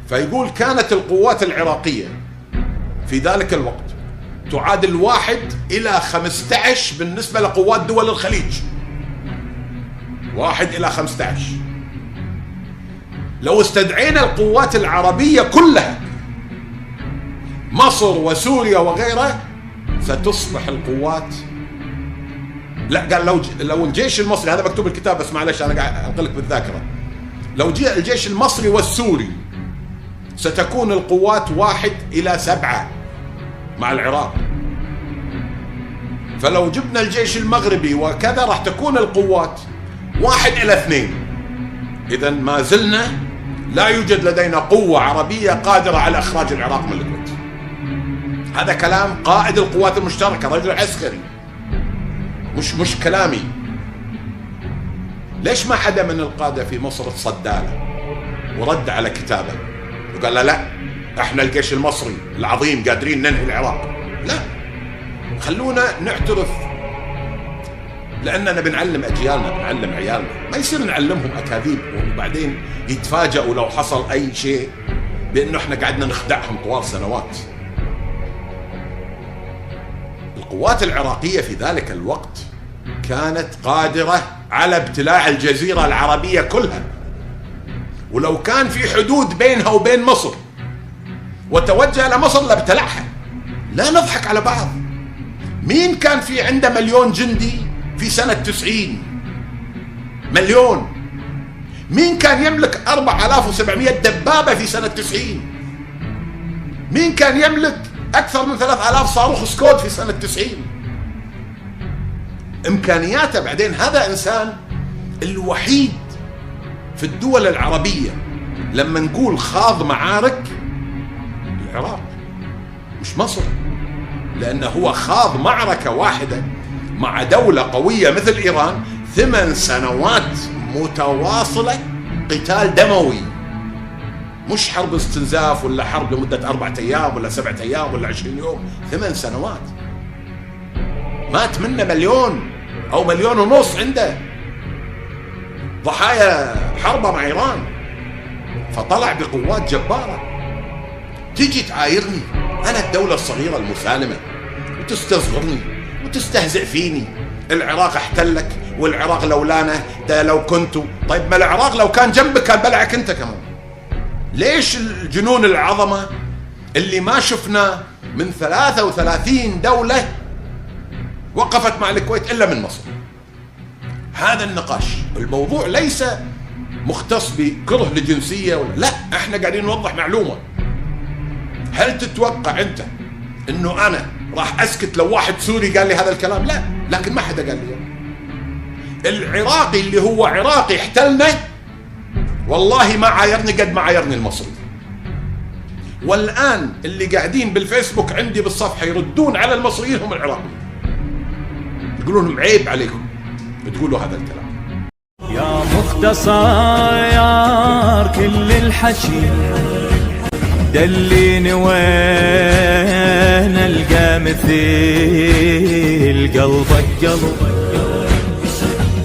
فيقول كانت القوات العراقية في ذلك الوقت تعادل 1 إلى 15 بالنسبة لقوات دول الخليج. 1 إلى 15. لو استدعينا القوات العربية كلها، مصر وسوريا وغيرها، ستصبح القوات، لا قال لو الجيش المصري، هذا مكتوب الكتاب بس معلش انا قاعد انقل لك بالذاكره، لو جاء الجيش المصري والسوري ستكون القوات 1 إلى 7 مع العراق. فلو جبنا الجيش المغربي وكذا راح تكون القوات 1 إلى 2. إذا ما زلنا لا يوجد لدينا قوة عربية قادرة على إخراج العراق من الكويت. هذا كلام قائد القوات المشتركة، رجل عسكري، مش كلامي. ليش ما حدا من القادة في مصر تصدى له ورد على كتابه وقال له لا احنا الجيش المصري العظيم قادرين ننهي العراق؟ لا، خلونا نعترف، لاننا بنعلم اجيالنا، بنعلم عيالنا، ما يصير نعلمهم اكاذيب وبعدين يتفاجئوا لو حصل اي شيء بانه احنا قعدنا نخدعهم طوال سنوات. القوات العراقية في ذلك الوقت كانت قادرة على ابتلاع الجزيرة العربية كلها، ولو كان في حدود بينها وبين مصر وتوجه لمصر لابتلعها. لا نضحك على بعض. مين كان في عنده 1,000,000 جندي في سنة 90؟ 1,000,000. مين كان يملك 4,700 دبابة في سنة 90؟ مين كان يملك أكثر من 3,000 صاروخ سكود في سنة 90؟ إمكانياته. بعدين هذا إنسان الوحيد في الدول العربية لما نقول خاض معارك، العراق مش مصر، لأنه هو خاض معركة واحدة مع دولة قوية مثل إيران 8 سنوات متواصلة قتال دموي، مش حرب استنزاف ولا حرب لمدة 4 أيام ولا 7 أيام ولا 20 يوم. 8 سنوات. مات منا 1,000,000 أو 1,500,000 عنده ضحايا حربه مع إيران. فطلع بقوات جبارة. تيجي تعايرني أنا الدولة الصغيرة المسالمة وتستصغرني وتستهزئ فيني. العراق احتلك، والعراق لولانا ده لو كنتوا. طيب ما العراق لو كان جنبك كان بلعك أنت كمان. ليش الجنون العظمة اللي ما شفنا من 33 دولة وقفت مع الكويت إلا من مصر؟ هذا النقاش. الموضوع ليس مختص بكره لجنسية ولا لا، احنا قاعدين نوضح معلومة. هل تتوقع انت انه انا راح اسكت لو واحد سوري قال لي هذا الكلام؟ لا، لكن ما حدا قال لي. العراقي اللي هو عراقي احتلنا والله ما عايرني قد ما عايرني المصري. والآن اللي قاعدين بالفيسبوك عندي بالصفحة يردون على المصريين هم العراقيين، يقولون لهم عيب عليكم بتقولوا هذا الكلام. يا مختصر كل الحكي دليني وين القى مثيل قلبك قلب،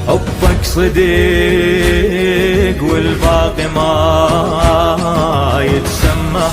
حبك صديق والباقي ما يتسمى.